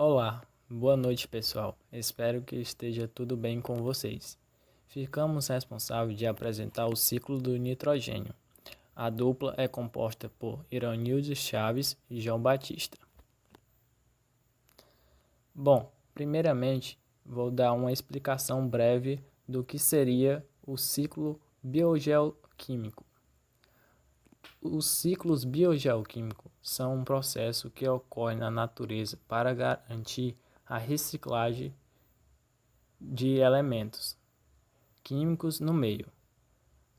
Olá, boa noite pessoal. Espero que esteja tudo bem com vocês. Ficamos responsáveis de apresentar o ciclo do nitrogênio. A dupla é composta por Iranildo Chaves e João Batista. Bom, primeiramente vou dar uma explicação breve do que seria o ciclo biogeoquímico. Os ciclos biogeoquímicos são um processo que ocorre na natureza para garantir a reciclagem de elementos químicos no meio.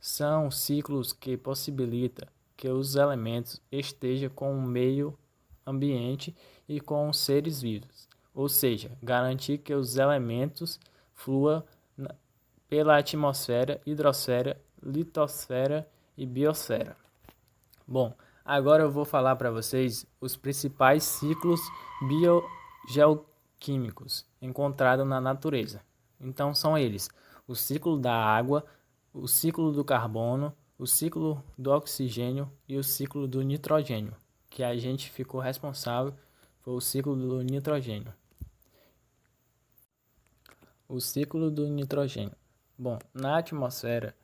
São ciclos que possibilitam que os elementos estejam com o meio ambiente e com os seres vivos, ou seja, garantir que os elementos fluam pela atmosfera, hidrosfera, litosfera e biosfera. Bom, agora eu vou falar para vocês os principais ciclos biogeoquímicos encontrados na natureza. Então são eles: o ciclo da água, o ciclo do carbono, o ciclo do oxigênio e o ciclo do nitrogênio, que a gente ficou responsável foi o ciclo do nitrogênio. O ciclo do nitrogênio. Bom, na atmosfera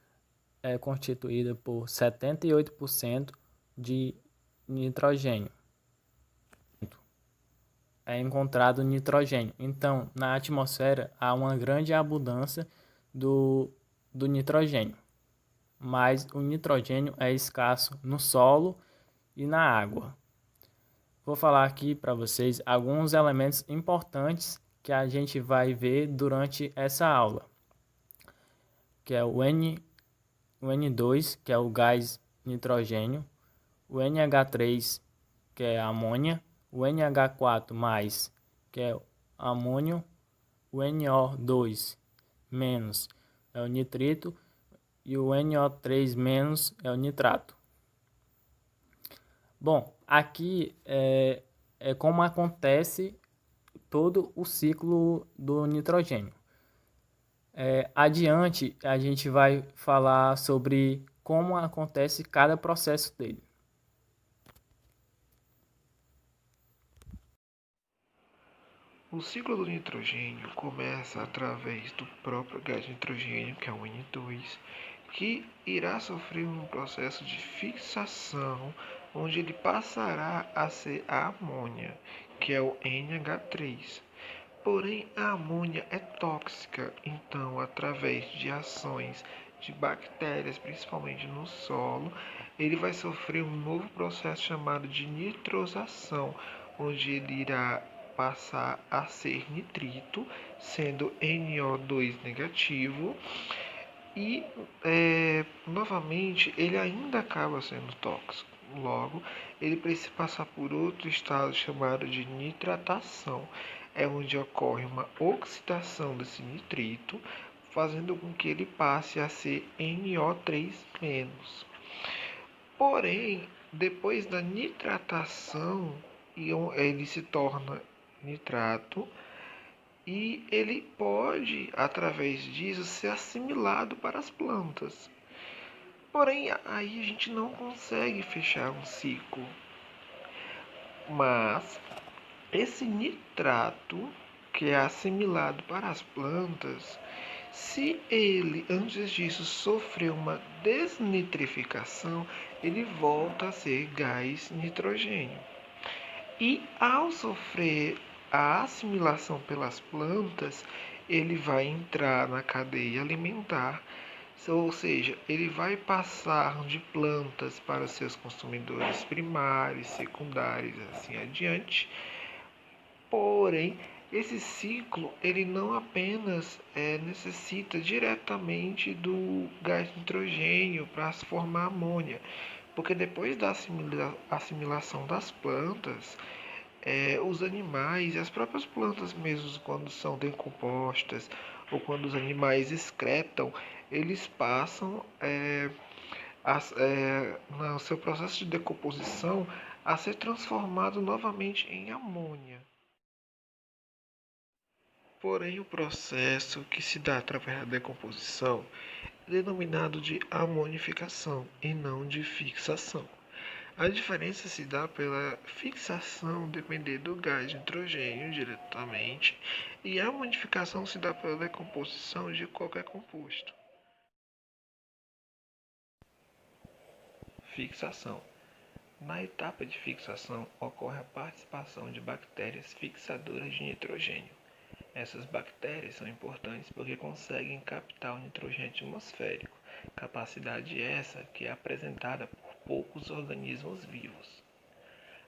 é constituída por 78% de nitrogênio. É encontrado nitrogênio. Então, na atmosfera há uma grande abundância do nitrogênio, mas o nitrogênio é escasso no solo e na água. Vou falar aqui para vocês alguns elementos importantes que a gente vai ver durante essa aula, que é o N2, que é o gás nitrogênio, o NH3, que é a amônia, o NH4+, que é amônio, o NO2- é o nitrito e o NO3- é o nitrato. Bom, aqui é como acontece todo o ciclo do nitrogênio. Adiante, a gente vai falar sobre como acontece cada processo dele. O ciclo do nitrogênio começa através do próprio gás nitrogênio, que é o N2, que irá sofrer um processo de fixação, onde ele passará a ser a amônia, que é o NH3. Porém, a amônia é tóxica, então, através de ações de bactérias, principalmente no solo, ele vai sofrer um novo processo chamado de nitrosação, onde ele irá passar a ser nitrito, sendo NO2 negativo, e novamente ele ainda acaba sendo tóxico. Logo, ele precisa passar por outro estado chamado de nitratação, é onde ocorre uma oxidação desse nitrito, fazendo com que ele passe a ser NO3-. Porém, depois da nitratação, ele se torna nitrato e ele pode, através disso, ser assimilado para as plantas. Porém, aí a gente não consegue fechar um ciclo. Mas esse nitrato, que é assimilado para as plantas, se ele antes disso sofrer uma desnitrificação, ele volta a ser gás nitrogênio. E ao sofrer a assimilação pelas plantas, ele vai entrar na cadeia alimentar, ou seja, ele vai passar de plantas para seus consumidores primários, secundários, assim adiante. Porém, esse ciclo ele não apenas necessita diretamente do gás nitrogênio para se formar amônia, porque depois da assimilação das plantas, os animais e as próprias plantas mesmo, quando são decompostas ou quando os animais excretam, eles passam no seu processo de decomposição a ser transformado novamente em amônia. Porém, o processo que se dá através da decomposição é denominado de amonificação e não de fixação. A diferença se dá pela fixação depender do gás nitrogênio diretamente e a modificação se dá pela decomposição de qualquer composto. Fixação. Na etapa de fixação ocorre a participação de bactérias fixadoras de nitrogênio. Essas bactérias são importantes porque conseguem captar o nitrogênio atmosférico, capacidade essa que é apresentada por poucos organismos vivos.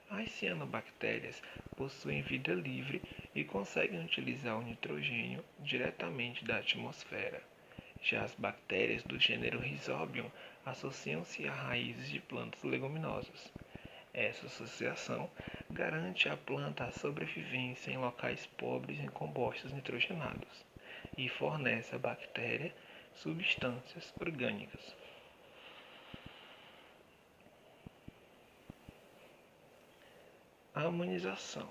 As cianobactérias possuem vida livre e conseguem utilizar o nitrogênio diretamente da atmosfera. Já as bactérias do gênero Rhizobium associam-se a raízes de plantas leguminosas. Essa associação garante à planta a sobrevivência em locais pobres em compostos nitrogenados e fornece à bactéria substâncias orgânicas. A amonização.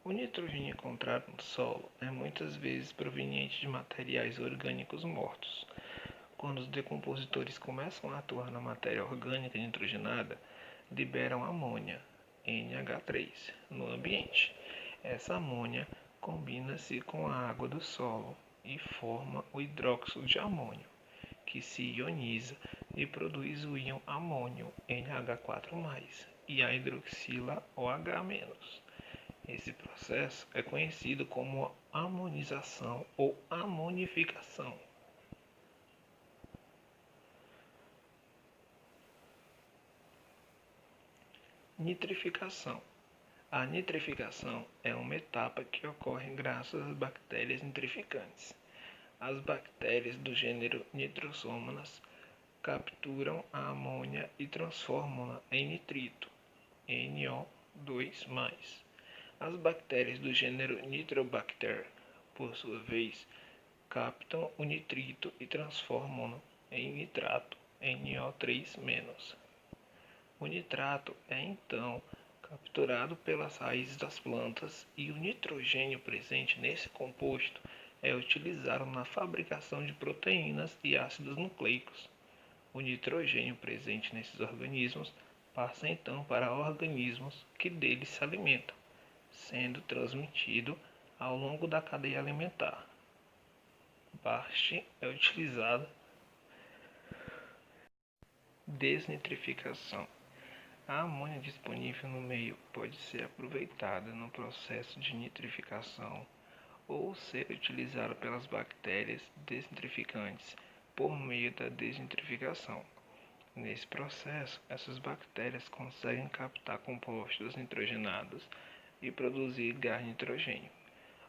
O nitrogênio encontrado no solo é muitas vezes proveniente de materiais orgânicos mortos. Quando os decompositores começam a atuar na matéria orgânica nitrogenada, liberam amônia, NH3, no ambiente. Essa amônia combina-se com a água do solo e forma o hidróxido de amônio, que se ioniza e produz o íon amônio, NH4+, e a hidroxila OH-. Esse processo é conhecido como amonização ou amonificação. Nitrificação. A nitrificação é uma etapa que ocorre graças às bactérias nitrificantes. As bactérias do gênero Nitrosomonas capturam a amônia e transformam-na em nitrito, NO2+. As bactérias do gênero Nitrobacter, por sua vez, captam o nitrito e transformam-no em nitrato, NO3-. O nitrato é então capturado pelas raízes das plantas e o nitrogênio presente nesse composto é utilizado na fabricação de proteínas e ácidos nucleicos. O nitrogênio presente nesses organismos passa então para organismos que deles se alimentam, sendo transmitido ao longo da cadeia alimentar. BAST é utilizada. Desnitrificação. A amônia disponível no meio pode ser aproveitada no processo de nitrificação ou ser utilizada pelas bactérias desnitrificantes por meio da desnitrificação. Nesse processo, essas bactérias conseguem captar compostos nitrogenados e produzir gás nitrogênio,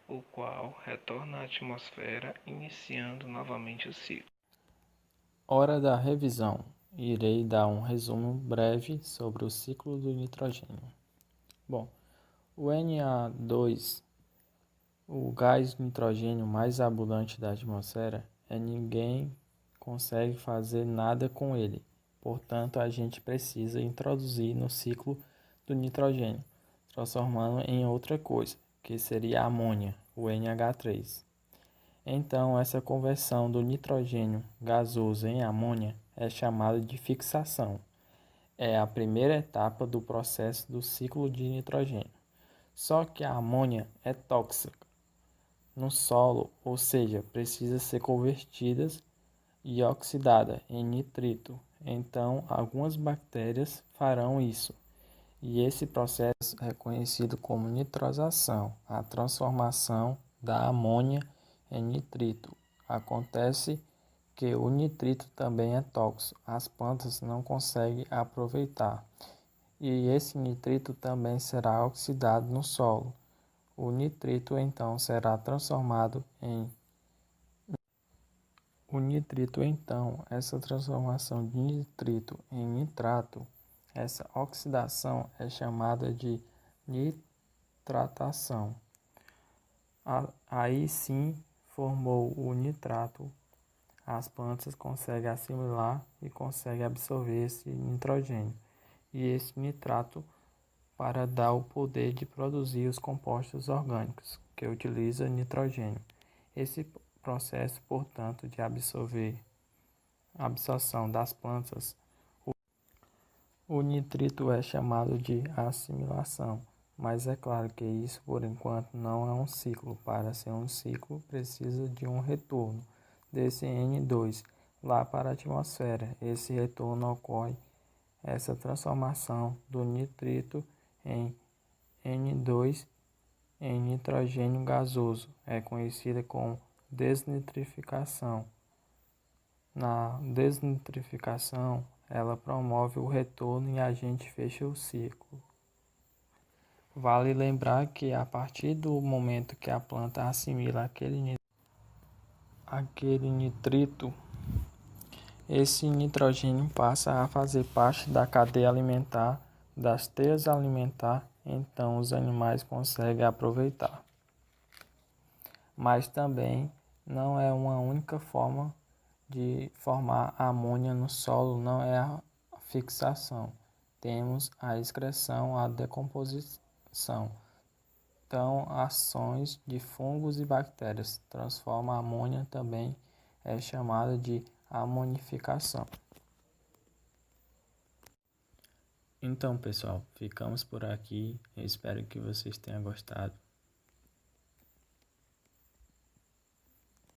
o qual retorna à atmosfera, iniciando novamente o ciclo. Hora da revisão. Irei dar um resumo breve sobre o ciclo do nitrogênio. Bom, o Na2, o gás nitrogênio mais abundante da atmosfera, ninguém consegue fazer nada com ele. Portanto, a gente precisa introduzir no ciclo do nitrogênio, transformando em outra coisa, que seria a amônia, o NH3. Então, essa conversão do nitrogênio gasoso em amônia é chamada de fixação. É a primeira etapa do processo do ciclo de nitrogênio. Só que a amônia é tóxica no solo, ou seja, precisa ser convertida e oxidada em nitrito. Então, algumas bactérias farão isso. E esse processo é conhecido como nitrosação, a transformação da amônia em nitrito. Acontece que o nitrito também é tóxico, as plantas não conseguem aproveitar. E esse nitrito também será oxidado no solo. O nitrito então será transformado em essa transformação de nitrito em nitrato, essa oxidação é chamada de nitratação. Aí sim formou o nitrato, as plantas conseguem assimilar e conseguem absorver esse nitrogênio e esse nitrato para dar o poder de produzir os compostos orgânicos que utilizam nitrogênio. Esse processo, portanto, de absorção das plantas, O nitrito é chamado de assimilação, mas é claro que isso por enquanto não é um ciclo. Para ser um ciclo, precisa de um retorno desse N2 lá para a atmosfera. Esse retorno ocorre, essa transformação do nitrito em N2 em nitrogênio gasoso é conhecida como desnitrificação. Na desnitrificação, ela promove o retorno e a gente fecha o ciclo. Vale lembrar que a partir do momento que a planta assimila aquele nitrito, esse nitrogênio passa a fazer parte da cadeia alimentar, das teias alimentar, então os animais conseguem aproveitar. Mas também não é uma única forma de formar amônia no solo, não é a fixação. Temos a excreção, a decomposição. Então, ações de fungos e bactérias transformam a amônia, também é chamada de amonificação. Então, pessoal, ficamos por aqui. Eu espero que vocês tenham gostado.